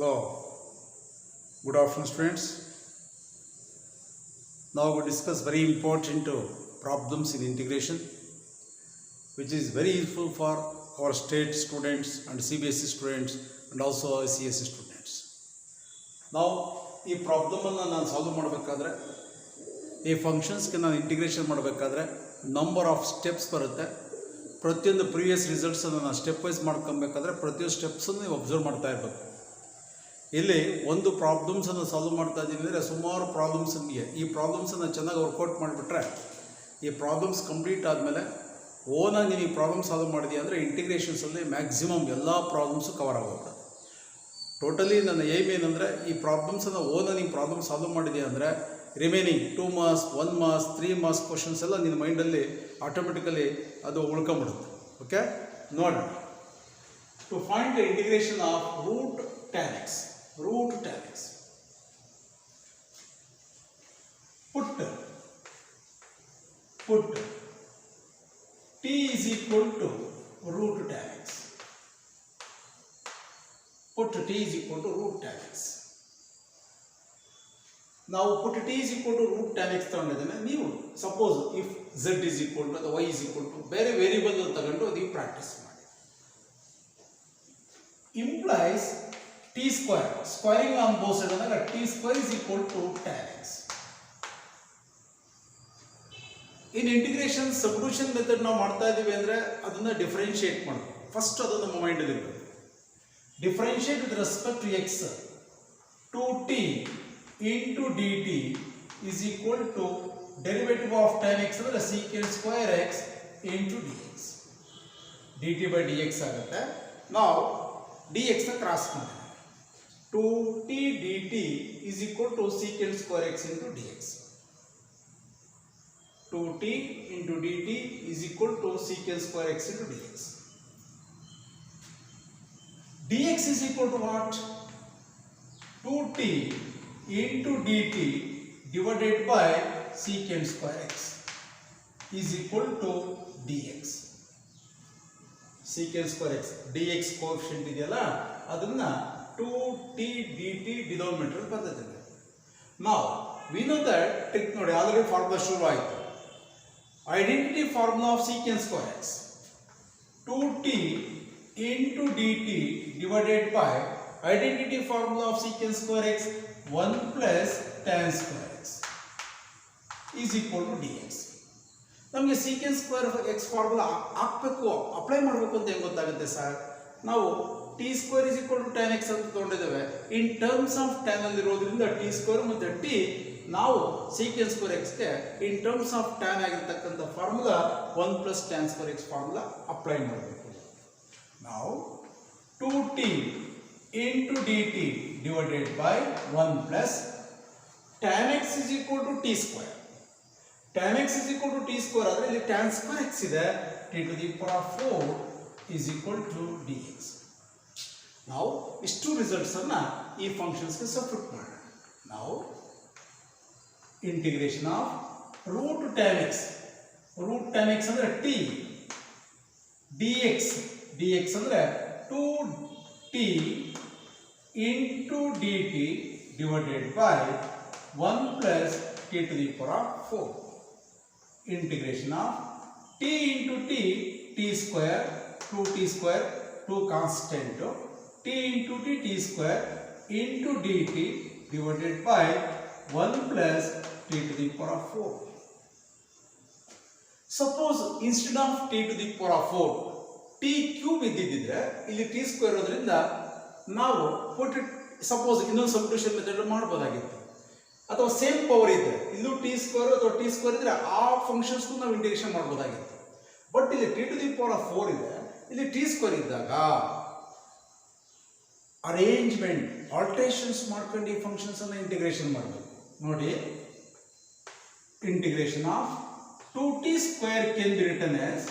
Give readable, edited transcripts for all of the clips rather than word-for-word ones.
Hello, good afternoon students. Now we discuss very important problems in integration which is very useful for our state students and CBSE students and also ICSE students. Now ಈ ಪ್ರಾಬ್ಲಮನ್ನು ನಾನು solve ಮಾಡಬೇಕಾದ್ರೆ ಈ ಫಂಕ್ಷನ್ಸ್ಗೆ ನಾನು integration ಮಾಡಬೇಕಾದ್ರೆ number of steps ಬರುತ್ತೆ. ಪ್ರತಿಯೊಂದು previous ರಿಸಲ್ಟ್ಸನ್ನು ನಾನು step wise ಮಾಡ್ಕೊಬೇಕಾದ್ರೆ ಪ್ರತಿಯೊಂದು ಸ್ಟೆಪ್ಸನ್ನು ನೀವು ಅಬ್ಸರ್ವ್ ಮಾಡ್ತಾ ಇರಬೇಕು. ಇಲ್ಲಿ ಒಂದು ಪ್ರಾಬ್ಲಮ್ಸನ್ನು ಸಾಲ್ವ್ ಮಾಡ್ತಾ ಇದ್ದೀನಿ ಅಂದರೆ ಸುಮಾರು ಪ್ರಾಬ್ಲಮ್ಸ್ ನಿಮಗೆ ಈ ಪ್ರಾಬ್ಲಮ್ಸನ್ನು ಚೆನ್ನಾಗಿ ವರ್ಕೌಟ್ ಮಾಡಿಬಿಟ್ರೆ ಈ ಪ್ರಾಬ್ಲಮ್ಸ್ ಕಂಪ್ಲೀಟ್ ಆದಮೇಲೆ ಓನಾಗಿ ನೀವು ಈ ಪ್ರಾಬ್ಲಮ್ ಸಾಲ್ವ್ ಮಾಡಿದೀಯ ಅಂದರೆ ಇಂಟಿಗ್ರೇಷನ್ಸಲ್ಲಿ ಮ್ಯಾಕ್ಸಿಮಮ್ ಎಲ್ಲ ಪ್ರಾಬ್ಲಮ್ಸು ಕವರ್ ಆಗೋಗ್ತದೆ. ಟೋಟಲಿ ನನ್ನ ಏಮ್ ಏನಂದರೆ ಈ ಪ್ರಾಬ್ಲಮ್ಸನ್ನು ಓನಾಗಿ ನೀವು ಪ್ರಾಬ್ಲಮ್ ಸಾಲ್ವ್ ಮಾಡಿದೆಯಾ ಅಂದರೆ remaining 2 marks 1 marks 3 marks questions ಎಲ್ಲ ನಿನ್ನ ಮೈಂಡಲ್ಲಿ ಆಟೋಮೆಟಿಕಲಿ ಅದು ಉಳ್ಕೊಂಬಿಡುತ್ತೆ. ಓಕೆ, ನೋಡೋಣ. To find the integration of root tan x. Put t is equal to root tan x. Put t is equal to root tan x. Now put t is equal to root tan x ತಗೊಂಡಿದ್ದೇನೆ. ನೀವು suppose if z is equal to ಅಥವಾ y is equal to ಬೇರೆ variable ತಗೊಂಡು ನೀವು practice ಮಾಡಿ. Implies t square squaring on both sides ಅಂದಾಗ t square is equal to tan x. In integration substitution method ನಾವು ಮಾಡ್ತಾ ಇದ್ದೀವಿ ಅಂದರೆ ಅದನ್ನು ಡಿಫ್ರೆನ್ಶಿಯೇಟ್ ಮಾಡಬೇಕು. ಫಸ್ಟ್ ಅದು ನಮ್ಮ ಮೈಂಡಲ್ಲಿ ಇರಬೇಕು. Differentiate with respect to x 2t into dt is equal to derivative of tan x ಅಂದರೆ secant square x into dx. dt by dx ಆಗುತ್ತೆ. ನಾವು dx ನ ಕ್ರಾಸ್ ಮಾಡಿ 2t dt is equal to secant square x into dx. 2t into dt is equal to secant square x into dx. dx is equal to what? 2t into dt divided by secant square x is equal to dx. secant square x dx coefficient ಇದೆಯಲ್ಲ ಅದನ್ನ 2t dt denominator ಬರ್ತದೆ. ನಾವು we know that trick ನೋಡಿ already formula ಶುರು ಆಯಿತು. Identity formula of secant square x 2t into dt divided by identity formula of secant square x 1 plus tan square x is equal to dx. ನಮಗೆ secant square x formula ಹಾಕಬೇಕು apply ಮಾಡಬೇಕು ಅಂತ ಹೆಂಗೆ ಗೊತ್ತಾಗುತ್ತೆ sir? ನಾವು t square is equal to tan x ಅಂತ ತಗೊಂಡಿದ್ದೇವೆ. In terms of tan ಅಲ್ಲಿ ಇರೋದ್ರಿಂದ t square ಮತ್ತು t ನಾವು secant square x ಗೆ ಇನ್ ಟರ್ಮ್ಸ್ ಆಫ್ tan ಆಗಿರತಕ್ಕಂಥ formula 1 plus tan square x formula apply ಮಾಡಬೇಕು. ನಾವು 2t into dt divided by 1 plus tan x is equal to t square. tan x is equal to t square ಆದರೆ ಇಲ್ಲಿ tan square x ಇದೆ, t to the power 4 is equal to dx. ನಾವು ಇಷ್ಟು results ಅನ್ನ ಈ functions ಗೆ substitute ಮಾಡೋಣ. ನಾವು integration of root tan x ಅಂದ್ರೆ t dx ಅಂದ್ರೆ 2t into dt divided by 1 plus t to the power 4. Integration of t into t square 2t square 2 constant t into t square into dt divided by 1 plus t to the power 4. Suppose instead of t to the power 4 t cube ಇದ್ದಿದ್ರೆ ಇಲ್ಲಿ t square ಇರೋದ್ರಿಂದ ನಾವು suppose ಇನ್ನೊಂದು substitution method ಮಾಡಬಹುದಾಗಿತ್ತು. ಅಥವಾ same power ಇದೆ ಇಲ್ಲೂ t square ಅಥವಾ t square ಇದ್ರೆ ಆ ಫಂಕ್ಷನ್ಸ್ ನಾವು ಇಂಟಿಗ್ರೇಷನ್ ಮಾಡಬಹುದಾಗಿತ್ತು. ಬಟ್ ಇಲ್ಲಿ t ಟು ದಿ ಪವರ್ 4 ಇದೆ, ಇಲ್ಲಿ t ಸ್ಕ್ವೇರ್ ಇದ್ದಾಗ ಅರೇಂಜ್ಮೆಂಟ್ ಆಲ್ಟರೇಷನ್ಸ್ ಮಾಡ್ಕೊಂಡು ಈ ಫಂಕ್ಷನ್ಸ್ ಅನ್ನು ಇಂಟಿಗ್ರೇಷನ್ ಮಾಡಬೇಕು. ನೋಡಿ, integration of 2t square can be written as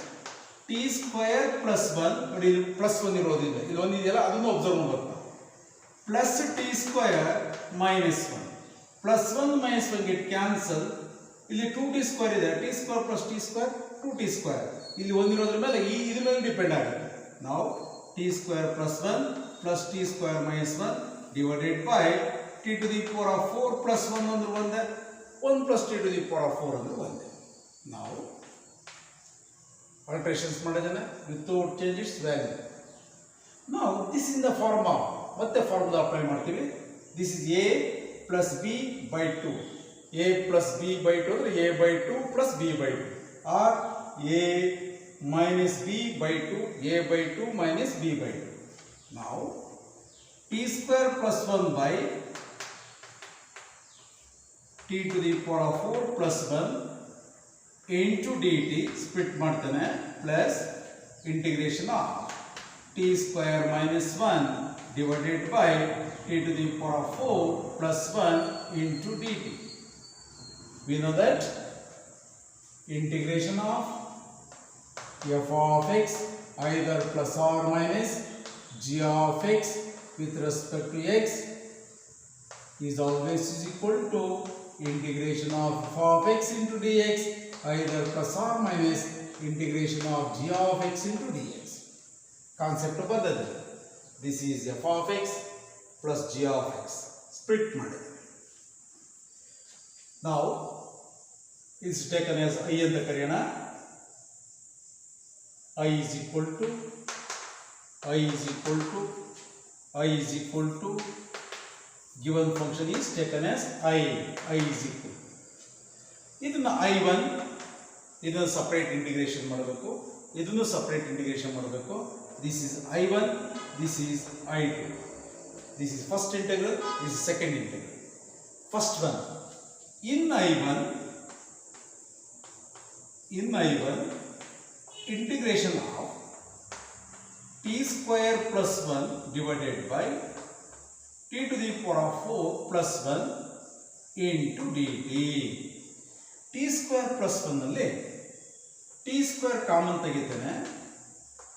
t square plus 1. ನೋಡಿ ಇಲ್ಲಿ ಪ್ಲಸ್ 1 ಇರೋದಿಲ್ಲ, ಇಲ್ಲಿ 1 ಇದೆಯಲ್ಲ ಅದನ್ನು ಅಬ್ಸರ್ವ್ ಮಾಡಬೇಕು. Plus t square minus 1 plus 1 minus 1 get cancel. ಇಲ್ಲಿ 2t ಸ್ಕ್ವೇರ್ ಇದೆ, t square plus t square 2t square. ಇಲ್ಲಿ 1 ಇರೋದ್ರ ಮೇಲೆ ಇದ್ರ ಮೇಲೆ ಡಿಪೆಂಡ್ ಆಗುತ್ತೆ. ನಾವು t square plus 1 plus t square minus 1 divided by t to the power of 4 plus 1 under 1 there. 1 plus t to the power of 4 under 1 there. Now alterations madadana without change its value. Now this is the formula. What the formula apply ಮಾಡ್ತೀವಿ? This is a plus b by 2. a plus b by 2 ಅಂದ್ರೆ a by 2 plus b by 2 or a minus b by 2, a by 2 minus b by 2. Now t square plus 1 by t to the power of 4 plus 1 into dt split ಮಾಡ್ತಾನೆ plus integration of t square minus 1 divided by t to the power of 4 plus 1 into dt. We know that integration of f of x either plus or minus g of x with respect to x is always is equal to integration of f of x into dx either plus or minus integration of g of x into dx. Concept ಬರ್ತದೆ. This is f of x plus g of x split ಮಾಡಿದೆ. Now is taken as I ಅಂತ ಕರೆಯೋಣ. I is equal to given function is taken as I is equal. ಇದನ್ನ I1 ಇದನ್ನು separate integration ಮಾಡಬೇಕು, ಇದನ್ನು separate integration ಮಾಡಬೇಕು. This is I1, this is I2. This is first integral, this is second integral. First one, in I1 integration of t square plus 1 divided by t to the power of 4 plus 1 into dt. t square plus 1 ನಲ್ಲಿ t square common ತೆಗಿತೇನೆ.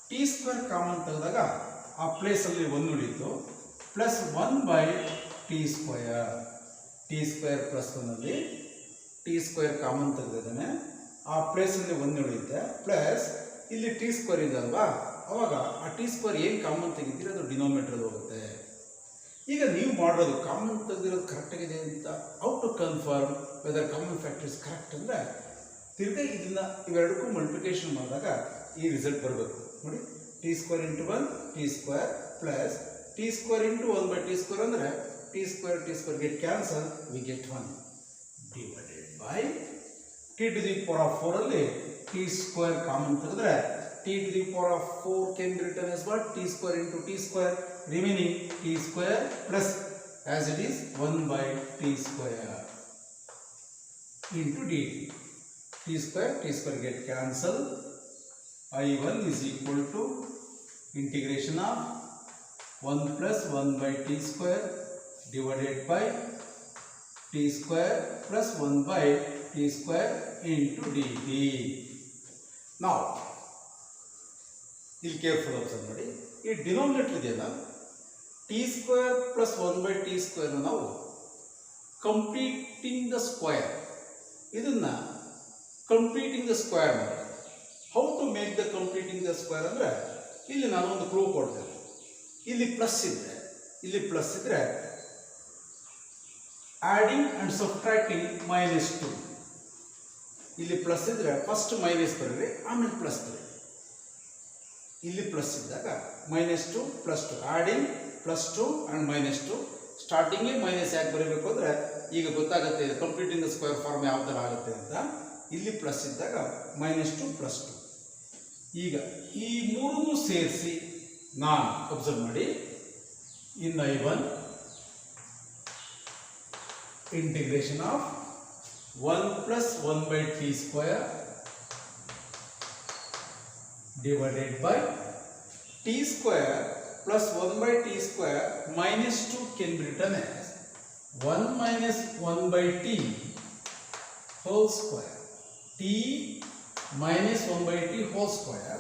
t square ಕಾಮನ್ ತೆಗೆದಾಗ ಆ place ಅಲ್ಲಿ 1 ಉಳಿತು plus 1 by t square. t square plus 1 ಅಲ್ಲಿ t square common ತೆಗೆದಿದ್ದೇನೆ, ಆ place ಅಲ್ಲಿ 1 ಉಳಿಯುತ್ತೆ ಪ್ಲಸ್ ಇಲ್ಲಿ t square ಇದೆ ಅಲ್ವಾ, ಅವಾಗ ಆ t square ಏನು ಕಾಮನ್ ತೆಗಿತೀರಿ ಅದು ಡಿನೋಮಿನೇಟರ್ ಹೋಗುತ್ತೆ. ಈಗ ನೀವು ಮಾಡೋದು ಕಾಮನ್ ತೆಗೆದಿರೋದು ಕರೆಕ್ಟ್ ಆಗಿದೆ ಅಂತ how to confirm whether common factor is correct ಅಂದರೆ ತಿರ್ಗಾ ಇದನ್ನ ಇವೆರಡಕ್ಕೂ ಮಲ್ಟಿಪ್ಲಿಕೇಶನ್ ಮಾಡಿದಾಗ ಈ ರಿಸಲ್ಟ್ ಬರಬೇಕು ನೋಡಿ. t square into 1 t square plus t square into 1 by t square ಅಂದರೆ t square get cancel, we get 1 divided by t to the power of 4 ಅಲ್ಲಿ t square common ತೆಗೆದ್ರೆ t to the power of 4 can be written as what? t square into t square, remaining t square plus as it is 1 by t square into dt. t square get cancel. I1 is equal to integration of 1 plus 1 by t square divided by t square plus 1 by t square into dt. Now ಇಲ್ಲಿ careful observe ಮಾಡಿ, ಈ denominator ಇದೆಯಲ್ಲ t square plus 1 by t square ನಾವು completing the square, ಇದನ್ನ completing the square ಮಾಡಿ. How to make the completing the square ಅಂದರೆ ಇಲ್ಲಿ ನಾನು ಒಂದು ಕ್ಲೂ ಕೊಡ್ತೇನೆ. ಇಲ್ಲಿ ಪ್ಲಸ್ ಇದ್ರೆ ಆ್ಯಡಿಂಗ್ ಆ್ಯಂಡ್ ಸಬ್ಟ್ರಾಕ್ಟಿಂಗ್ -2. ಇಲ್ಲಿ ಪ್ಲಸ್ ಇದ್ರೆ ಫಸ್ಟ್ ಮೈನಸ್ ಬರೀರಿ, ಆಮೇಲೆ ಪ್ಲಸ್ ಬರೀರಿ. ಇಲ್ಲಿ ಪ್ಲಸ್ ಇದ್ದಾಗ -2 +2 ಆ್ಯಡಿಂಗ್ +2 ಆ್ಯಂಡ್ -2. ಸ್ಟಾರ್ಟಿಂಗೇ ಮೈನಸ್ ಯಾಕೆ ಬರೀಬೇಕು ಅಂದರೆ ಈಗ ಗೊತ್ತಾಗುತ್ತೆ ಕಂಪ್ಲೀಟಿಂಗ್ ದ ಸ್ಕ್ವೇರ್ ಫಾರ್ಮ್ ಯಾವ ಥರ ಆಗುತ್ತೆ ಅಂತ. ಇಲ್ಲಿ ಪ್ಲಸ್ ಇದ್ದಾಗ -2 +2. ಈಗ ಈ ಮೂರನ್ನು ಸೇರಿಸಿ ನಾನು ಅಬ್ಸರ್ವ್ ಮಾಡಿ, ಇನ್ I1 integration of 1 plus 1 by t square divided by t square plus 1 by t square -2 can be written as 1 minus 1 by t whole square. t minus 1 by t whole square.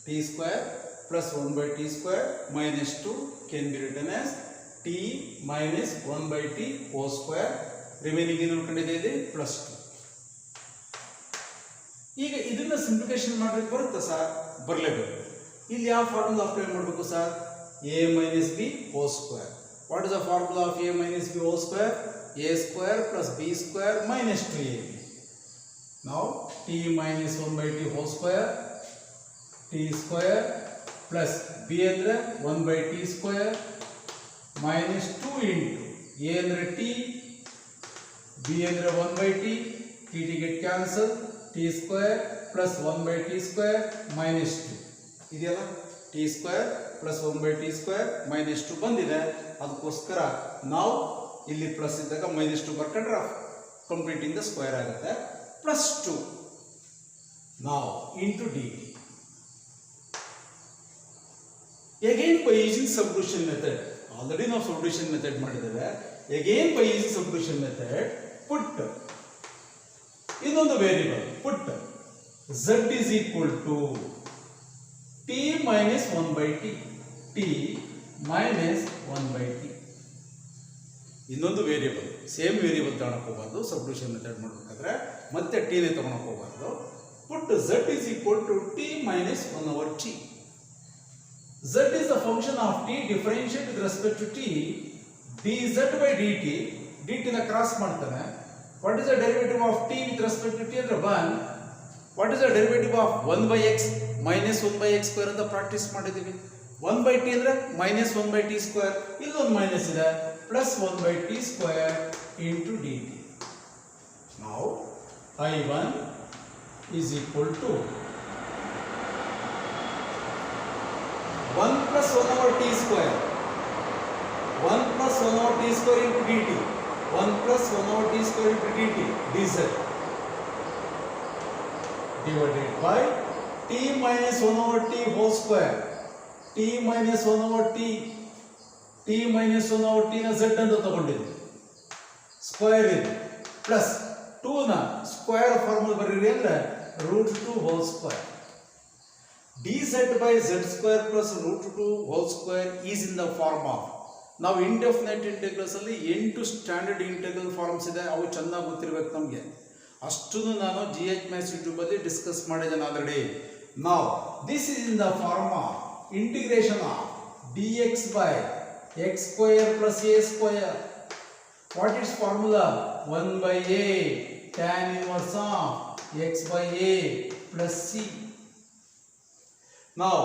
t square plus 1 by t square -2 can be written as t minus 1 by t whole square. Remaining ಏನು ಉಳ್ಕೊಂಡಿದೆ ಇಲ್ಲಿ +2. ಈಗ ಇದನ್ನ simplification ಮಾಡಲಿಕ್ಕೆ ಬರುತ್ತೆ sir, ಬರಲೇಬೇಕು. ಇಲ್ಲಿ ಯಾವ formula apply ಮಾಡಬೇಕು sir? a minus b whole square. What is the formula of a minus b whole square? A square plus b square minus 2ab. Now t minus 1 by t whole square, t square plus b andre 1 by t square minus 2 into a andre t, b andre 1 by t, t get cancel, t square plus 1 by t square minus 2. ಇದೆಯಲ್ಲ t square plus 1 by t square minus 2 ಬಂದಿದೆ. ಅದಕ್ಕೋಸ್ಕರ ನಾವು ಇಲ್ಲಿ plus ಇದ್ದಾಗ minus 2 ಬರ್ಕೊಂಡ್ರೆ completing the square ಆಗುತ್ತೆ. Plus 2 ನಾವು into D T. Again by using substitution method, already ನಾವು ಸಬ್ಸ್ಟಿಟ್ಯೂಷನ್ ಮೆಥಡ್ ಮಾಡಿದ್ದೇವೆ. Again by using substitution method, put ಇನ್ನೊಂದು variable put z is equal to t minus 1 by t, t minus 1 by t. ಇನ್ನೊಂದು variable, same variable ತಗೊಳಕ್ ಹೋಗಬಾರ್ದು. Substitution method ಮಾಡಬೇಕಾದ್ರೆ ಮತ್ತೆ t ನೇ ತಗೊಳಕ್ ಹೋಗಬಾರ್ದು. ಪುಟ್ z is equal to t minus 1 over t. Z is the function of t differentiate with respect to t, dz by dt. dt ನ cross ಮಾಡ್ತಾನೆ. What is the derivative of t with respect to t ಅಂದ್ರೆ 1. What is the derivative of 1 by x minus 1 by x square ಅಂತ practice ಮಾಡಿದೀವಿ. 1 by t ಅಂದ್ರೆ minus 1 by t square, ಇಲ್ಲೊಂದು minus ಇದೆ, plus 1 by t square into dt. Now I1 is equal to 1 plus 1 over t square, 1 plus 1 over t square into dt, 1 plus 1 over t square into dt, dz divided by t minus 1 over t whole square, t minus 1 over t, t minus 1 over t ನ z ಅಂತ ತಗೊಂಡಿದ್ದೀವಿ, square ಇದೆ, plus 2 ನ square formula ಬರೀರಿ ಅಂದ್ರೆ √2 whole square. dz by z square plus √2 whole square is in the form of, ನಾವು ಇಂಡೆಫಿನೈಟ್ integrals ಅಲ್ಲಿ 8 standard integral forms ಇದೆ. ಅವು ಚೆನ್ನಾಗಿ ಗೊತ್ತಿರಬೇಕು ನಮಗೆ. ಅಷ್ಟನ್ನು ನಾನು GH Maths ಯೂಟ್ಯೂಬ್ ಅಲ್ಲಿ ಡಿಸ್ಕಸ್ ಮಾಡಿದ್ದೇನೆ ಆಲ್ರೆಡಿ. ನಾವು this is in the form of integration of dx by x square plus a square. What is formula? 1 by a tan inverse of x by a plus c. Now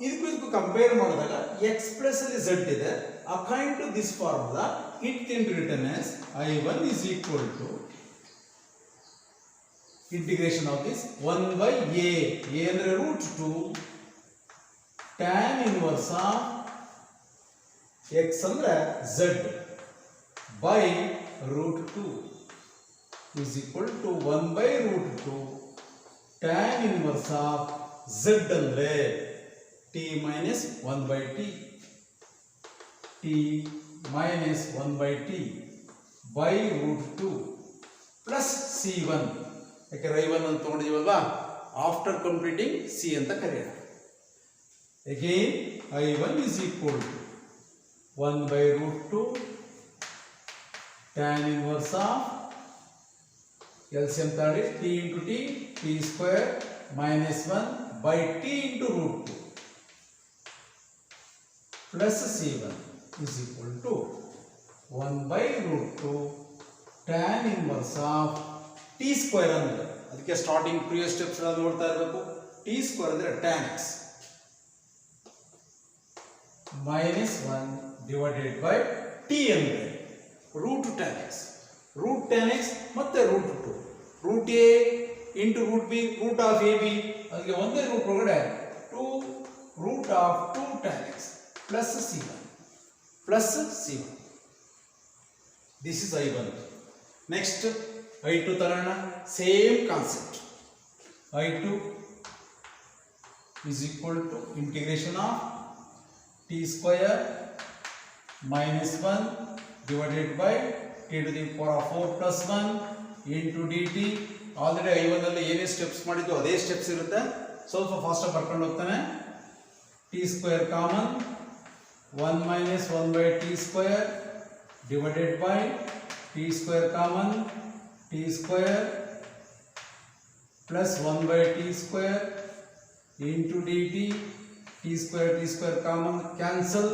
ಇದಕ್ಕೂ compare ಮಾಡಿದಾಗ x plus ಅಲ್ಲಿ z ಇದೆ. According to this formula it can be written as I1 is equal to integration of this 1 by a ಅಂದ್ರೆ √2 tan inverse of x ಅಂದ್ರೆ z by √2 is equal to 1 by √2 tan inverse of z ಅಂದ್ರೆ t minus 1 by t, t minus 1 by t by √2 plus c1. ಯಾಕೆ I1 ಅಂತ ತಗೊಂಡಿದ್ದೀವಲ್ವಾ, after completing C ಅಂತ ಕರೆಯೋಣ. Again I1 is equal to 1 by √2 tan inverse of LCM ತಗೊಳ್ಳಿ, t into t, t square minus 1 by t into √2 plus c1 is equal to 1 by √2 tan inverse of t square ಅಂದ್ರೆ ಅದಕ್ಕೆ starting previous steps ಎಲ್ಲ ನೋಡ್ತಾ ಇರಬೇಕು. t square ಅಂದ್ರೆ tan x minus 1 divided by t ಅಂದ್ರೆ √tan x, √tan x ಮತ್ತೆ √2, √a into √b, root of ab, ಅದಕ್ಕೆ ಒಂದೇ ರೂಟ್ ಒಳಗಡೆ 2 √2 tan x plus c1 plus c1. This is I1. Next I2 ತರೋಣ. Same concept. I2 is equal to integration of t square minus 1 divided by t to the power of 4 plus 1 into dt. Already I1 ಅಲ್ಲಿ ಏನೇ steps ಮಾಡಿದ್ದು ಅದೇ steps ಇರುತ್ತೆ. ಸ್ವಲ್ಪ fast ಆಗಿ ಬರ್ಕೊಂಡು ಹೋಗ್ತಾನೆ. t square common, 1 minus 1 by t square divided by t square common, t square plus 1 by t square into dt, t square common cancel,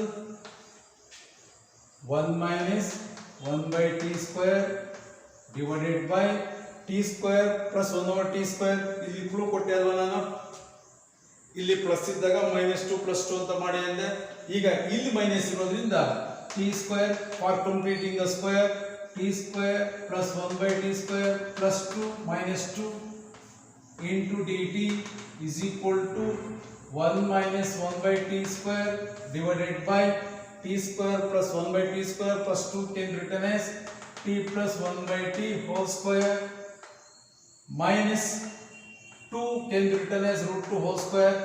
1 minus 1 by t square divided by t square plus 1 over t square. ಇಲ್ಲಿ clue ಕೊಟ್ಟೆ ಅಲ್ವಾ ನಾನು, ಇಲ್ಲಿ plus ಇದ್ದಾಗ -2 + 2 ಅಂತ ಮಾಡಿ ಅಂದೆ. ಈಗ ಇಲ್ಲಿ ಮೈನಸ್ ಇರೋದ್ರಿಂದ t square for completing the square t square plus 1 by t square plus 2 minus 2 into dt is equal to 1 minus 1 by t square divided by t square plus 1 by t square plus 2 can written as t plus 1 by t whole square minus 2 can written as root 2 whole square.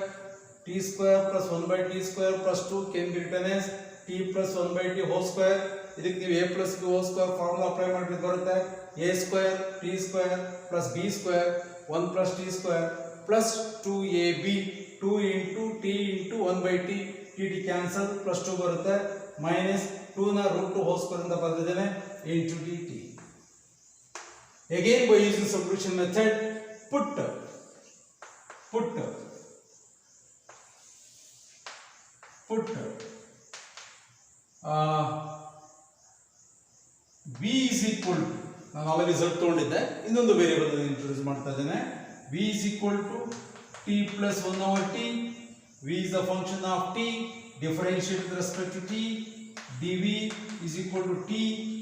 T square plus 1 by t square plus 2 can be written as t plus 1 by t whole square. ಇದಕ್ಕೆ ನೀವು a plus b whole square formula apply ಮಾಡಿದ್ರೆ ಬರುತ್ತೆ. a square t square plus b square 1 plus t square plus 2ab 2 into t into 1 by t t cancel plus 2 ಬರುತ್ತೆ minus 2 ನ root 2 whole square ಇಂದ ಬರೆದಿದ್ದೇನೆ into dt. Again by using substitution method, put b is equal to, ನಾನು already result ತಗೊಂಡಿದ್ದೆ, ಇನ್ನೊಂದು variable introduce ಮಾಡ್ತಾ ಇದ್ದೇನೆ. b is equal to t plus 1 over t. v is the function of t, differentiate with respect to t. dv is equal to t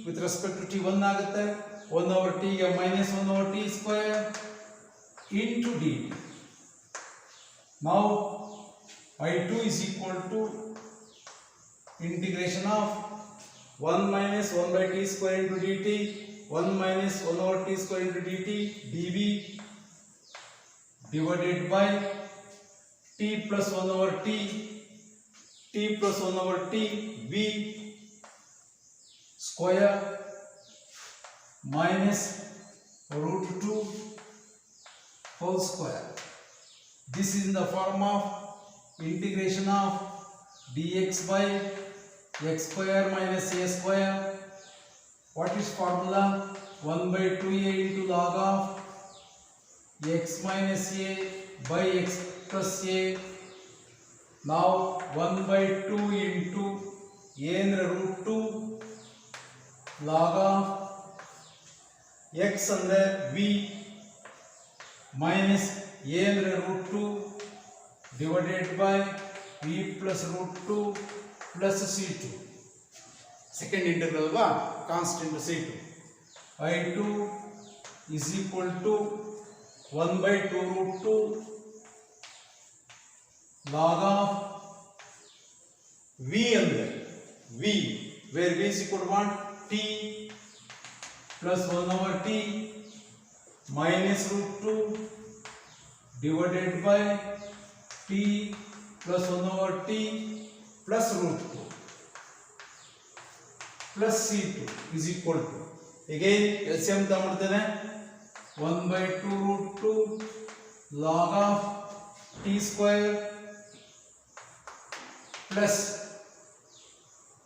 with respect to t 1 ಆಗುತ್ತೆ. 1 over t ಗೆ minus 1 over t square into dt. Now I2 is equal to integration of 1 minus 1 by t square into dt, 1 minus 1 over t square into dt, dv divided by t plus 1 over t plus 1 over t, v square minus root 2 whole square. This is in the form of integration of dx by x square minus a square. What is formula? 1 by 2a into log of x minus a by x plus a. Now 1 by 2 into a and root 2 log of x ಅಂದ್ರೆ v minus a ಅಂದ್ರೆ root 2 divided by v plus root 2 plus c2. Second integral ಅಲ್ವಾ, constant c2. I2 is equal to 1 by 2 root 2 log of v ಅಂದ್ರೆ v where v is equal to 1 t plus 1 over t minus root 2 divided by t plus 1 over t plus root 2 plus c2 is equal to, again LCM ತಗೊಂಡ್ತೇನೆ 1 by 2 root 2 log of t square plus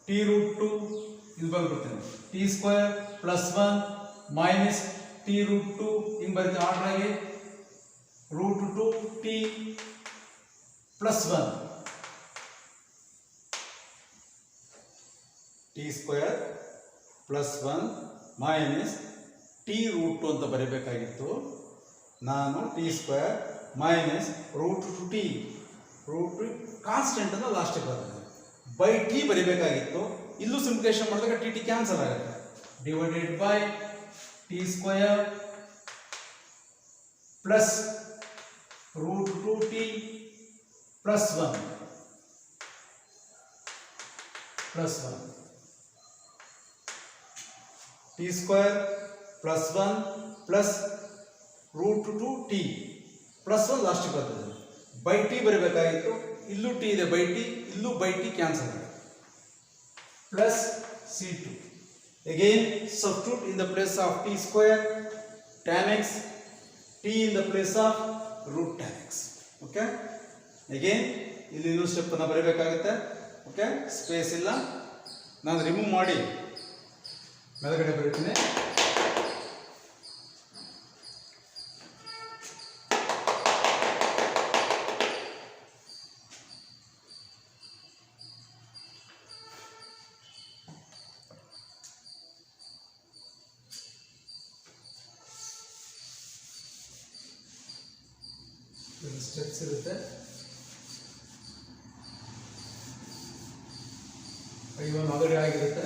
t root 2 ಇದು ಬಂದ್ಬಿಡ್ತೇನೆ t square plus 1 minus t root 2 ಹಿಂಗೆ ಬರುತ್ತೆ order ಆಗಿ root 2 t plus 1 t square plus 1 minus t root 2 ಅಂತ ಬರೀಬೇಕಾಗಿತ್ತು. ನಾನು t square minus root 2t root constant ಅಂತ ಲಾಸ್ಟಿಗೆ ಬರ್ತದೆ by t ಬರೀಬೇಕಾಗಿತ್ತು. ಇಲ್ಲೂ ಸಿಂಪ್ಲಿಫಿಕೇಶನ್ ಮಾಡಿದಾಗ ಟಿ ಕ್ಯಾನ್ಸಲ್ ಆಗುತ್ತೆ. Divided by t square plus root 2t plus 1 t square plus 1 plus root 2t plus 1 ಲಾಸ್ಟಿಗೆ ಬರ್ತದೆ. ಬೈ ಟಿ ಬರೀಬೇಕಾಗಿತ್ತು, ಇಲ್ಲೂ ಟಿ ಇದೆ ಬೈ ಟಿ, ಇಲ್ಲೂ ಬೈ ಟಿ ಕ್ಯಾನ್ಸಲ್ ಆಗುತ್ತೆ. Plus c2. Again substitute in the place of t square tan x, t in the place of root tan x. Okay. Again ಇಲ್ಲಿ ಇನ್ನೊಂದು step ಅನ್ನು ಬರೀಬೇಕಾಗುತ್ತೆ. Okay, space ಇಲ್ಲ, ನಾನು remove ಮಾಡಿ ಮೇಲ್ಗಡೆ ಬರೀತೀನಿ. ಸ್ಟೆಪ್ಸ್ ಇರುತ್ತೆ. I1 ಆಲ್ರೆಡಿ ಆಗಿರುತ್ತೆ.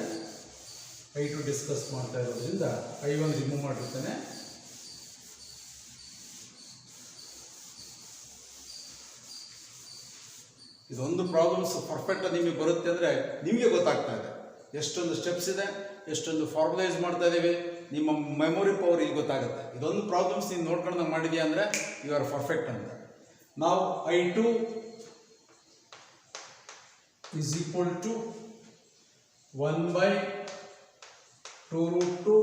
I2 ಡಿಸ್ಕಸ್ ಮಾಡ್ತಾ ಇರೋದ್ರಿಂದ I1 ರಿಮೂವ್ ಮಾಡಿರ್ತಾನೆ. ಇದೊಂದು ಪ್ರಾಬ್ಲಮ್ಸ್ ಪರ್ಫೆಕ್ಟ್ ನಿಮಗೆ ಬರುತ್ತೆ ಅಂದರೆ ನಿಮಗೆ ಗೊತ್ತಾಗ್ತಾ ಇದೆ ಎಷ್ಟೊಂದು ಸ್ಟೆಪ್ಸ್ ಇದೆ, ಎಷ್ಟೊಂದು ಫಾರ್ಮಲೈಸ್ ಮಾಡ್ತಾ ಇದ್ದೀವಿ, ನಿಮ್ಮ ಮೆಮೊರಿ ಪವರ್ ಈಗ ಗೊತ್ತಾಗುತ್ತೆ. ಇದೊಂದು ಪ್ರಾಬ್ಲಮ್ಸ್ ನೀನು ನೋಡ್ಕೊಂಡು ಮಾಡಿದ್ಯಾ ಅಂದರೆ ಯು ಆರ್ ಪರ್ಫೆಕ್ಟ್ ಅಂತ. ನಾವು I2 is equal to 1/2√2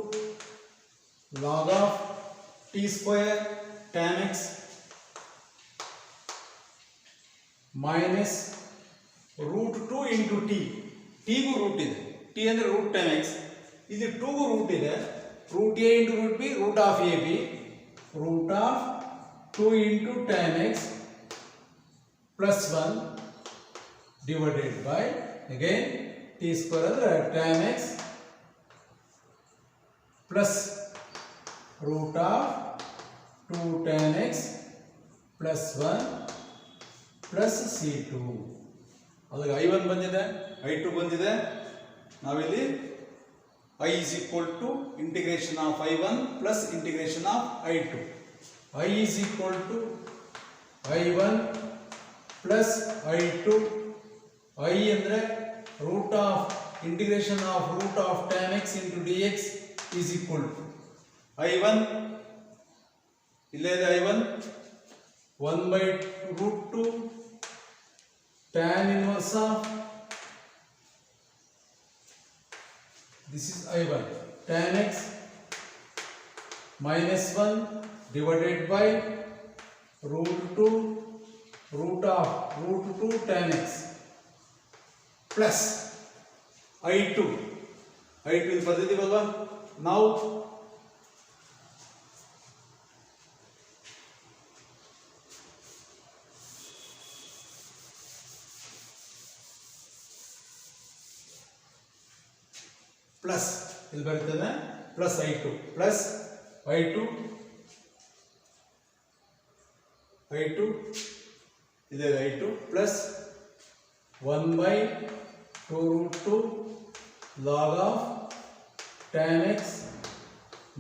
log of t square tan x minus √2 into t. ಟಿಗೂ ರೂಟ್ ಇದೆ, ಟಿ ಅಂದರೆ ರೂಟ್ tan x, ಇಲ್ಲಿ 2ಗೂ ರೂಟ್ ಇದೆ, root a into root b, root of a b, root of 2 into tan x plus 1 divided by again t square ಅಂದರೆ tan x plus root of 2 tan x plus 1 plus c2. ಅಲ್ಲಿಗೆ I1 ಬಂದಿದೆ, I2 ಬಂದಿದೆ. ನಾವಿಲ್ಲಿ I is equal to integration of I1 plus integration of I2. I is equal to I1 plus I2. I ಅಂದರೆ root of integration of root of tan x into dx is equal to I1, ಇಲ್ಲೇ ಇದೆ I1 1/√2 tan inverse of this is I1 tan x minus 1 divided by √2 root of √2 tan x plus I2 ಇದು ಬರ್ದಿದ್ದೀವಲ್ವಾ ನಾವು plus ಇಲ್ಲಿ ಬರ್ತದೆ plus I2 plus I2 ಇದೆ I2 plus 1/2√2 log of tan x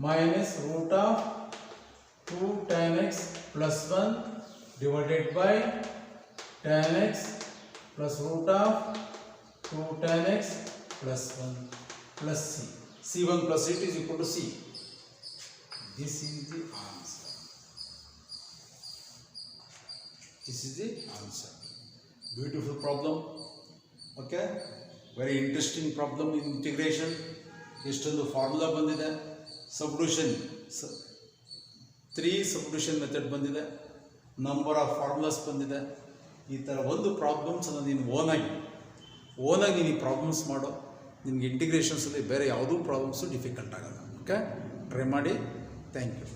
minus root of 2 tan x plus 1 divided by tan x plus root of 2 tan x plus 1 plus c. C1 plus C2 is equal to C. This is the answer. This is the answer. Beautiful problem. Okay. Very interesting problem in integration. ಎಷ್ಟೊಂದು formula ಬಂದಿದೆ, subdivision 3 subdivision method ಬಂದಿದೆ, number of formulas ಬಂದಿದೆ. ಈ ಥರ ಒಂದು ಪ್ರಾಬ್ಲಮ್ಸನ್ನು ನೀನು ಓನಾಗಿ ನೀನು ಈ ಪ್ರಾಬ್ಲಮ್ಸ್ ಮಾಡೋ, ನಿನಗೆ ಇಂಟಿಗ್ರೇಷನ್ಸಲ್ಲಿ ಬೇರೆ ಯಾವುದೂ ಪ್ರಾಬ್ಲಮ್ಸು ಡಿಫಿಕಲ್ಟ್ ಆಗಲ್ಲ. ಓಕೆ, ಟ್ರೈ ಮಾಡಿ. Thank you.